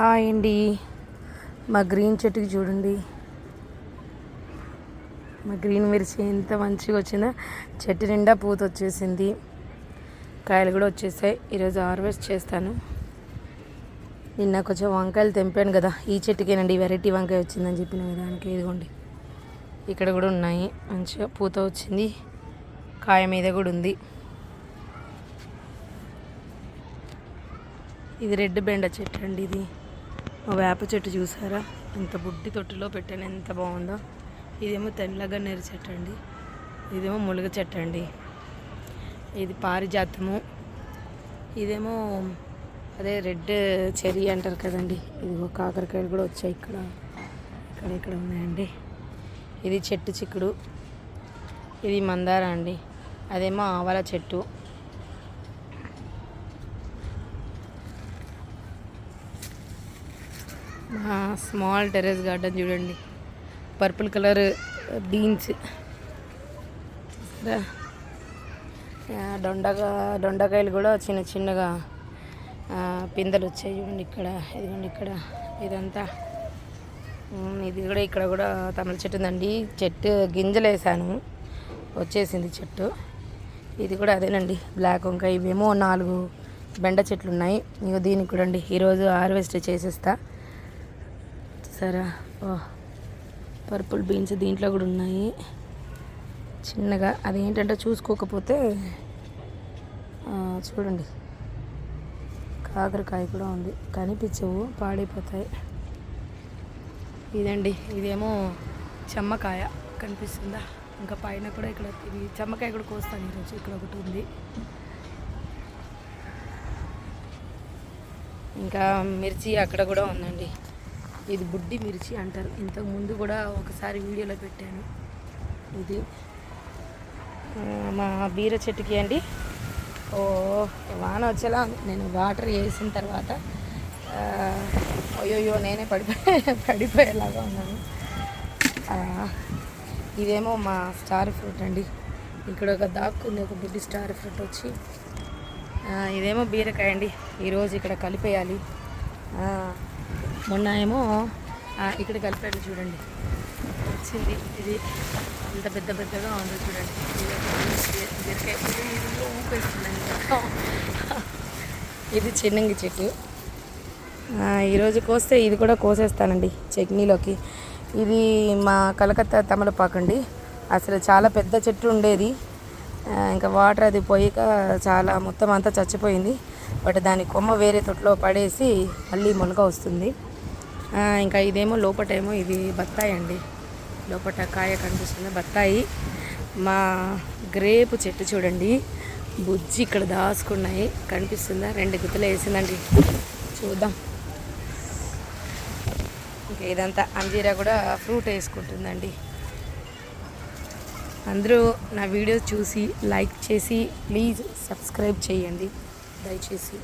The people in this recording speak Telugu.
హాయ్ అండి. మా గ్రీన్ చెట్టుకి చూడండి, మా గ్రీన్ మిర్చి ఎంత మంచిగా వచ్చిందో. చెట్టు నిండా పూత వచ్చేసింది, కాయలు కూడా వచ్చేసాయి. ఈరోజు హార్వెస్ట్ చేస్తాను. నిన్న కొంచెం వంకాయలు తెంపాను కదా, ఈ చెట్టుకేనండి వెరైటీ వంకాయ వచ్చిందని చెప్పిన కదా, దానికి ఇదిగోండి ఇక్కడ కూడా ఉన్నాయి. మంచిగా పూత వచ్చింది, కాయ మీద కూడా ఉంది. ఇది రెడ్ బెండ చెట్టు అండి. ఇది వేప చెట్టు చూసారా, ఎంత బుడ్డి తొట్టులో పెట్టాను, ఎంత బాగుందో. ఇదేమో తెల్లగన్నేరు చెట్టు అండి, ఇదేమో ములుగ చెట్టు అండి. ఇది పారిజాతము, ఇదేమో అదే రెడ్ చెర్రీ అంటారు కదండి. ఇదిగో కాకరకాయలు కూడా వచ్చాయి, ఇక్కడ ఉన్నాయండి. ఇది చెట్టు చిక్కుడు, ఇది మందార అండి. అదేమో ఆవాల చెట్టు. స్మాల్ టెర్రస్ గార్డెన్ చూడండి, పర్పుల్ కలర్ బీన్స్, దొండకాయలు కూడా చిన్న చిన్నగా పిందెలు వచ్చాయి చూడండి. ఇక్కడ ఇదంతా ఇది కూడా, ఇక్కడ కూడా తమల చెట్టు ఉందండి. చెట్టు గింజలు వేసాను, వచ్చేసింది చెట్టు. ఇది కూడా అదేనండి, బ్లాక్ వంకాయ. ఇవేమో 4 బెండ చెట్లు ఉన్నాయి. ఇక దీనికి కూడా అండి ఈరోజు హార్వెస్ట్ చేసేస్తా. సరే, పర్పుల్ బీన్స్ దీంట్లో కూడా ఉన్నాయి చిన్నగా. అది ఏంటంటే చూసుకోకపోతే చూడండి, కాకరకాయ కూడా ఉంది, కనిపించవు, పాడైపోతాయి. ఇదండి, ఇదేమో చెమ్మకాయ కనిపిస్తుందా, ఇంకా పైన కూడా ఇక్కడ ఇది చెమ్మకాయ కూడా కోస్తాను ఈరోజు. ఇక్కడ ఒకటి ఉంది. ఇంకా మిర్చి అక్కడ కూడా ఉందండి. ఇది బుడ్డి మిర్చి అంటారు, ఇంతకు ముందు కూడా ఒకసారి వీడియోలో పెట్టాను. ఇది మా బీర చెట్టుకి అండి. వాన వచ్చేలా నేను వాటర్ వేసిన తర్వాత అయ్యోయ్యో నేనే పడిపోయేలాగా ఉన్నాను. ఇదేమో మా స్టార్ ఫ్రూట్ అండి. ఇక్కడ ఒక దాక్కుంది, ఒక బుడ్డి స్టార్ ఫ్రూట్ వచ్చి. ఇదేమో బీరకాయ అండి, ఈరోజు ఇక్కడ కలిపేయాలి. మొన్న ఏమో ఇక్కడ కలిపాడు చూడండి, వచ్చింది. ఇది ఇంత పెద్దగా ఉంది చూడండి. బీరకాయ ఊపేస్తుందండి. ఇది చిన్నంగి చెట్టు. ఈరోజు కోస్తే ఇది కూడా కోసేస్తానండి చట్నీలోకి. ఇది మా కలకత్తా తమలపాకు అండి. అసలు చాలా పెద్ద చెట్టు ఉండేది, ఇంకా వాటర్ అది పోయాక చాలా మొత్తం అంతా చచ్చిపోయింది. బట్ దాని కొమ్మ వేరే తొట్లో పడేసి మళ్ళీ మొలక వస్తుంది. ఇంకా ఇదేమో లోపటేమో ఇది బత్తాయి అండి, లోపట కాయ కనిపిస్తుంది బత్తాయి. మా గ్రేపు చెట్టు చూడండి, బుజ్జి ఇక్కడ దాచుకున్నాయి, కనిపిస్తుందా, 2 గుత్తలు వేసిందండి. చూద్దాం. ఇంకా ఇదంతా అంజీరా కూడా ఫ్రూట్ వేసుకుంటుందండి. అందరూ నా వీడియో చూసి లైక్ చేసి ప్లీజ్ సబ్స్క్రైబ్ చేయండి దయచేసి.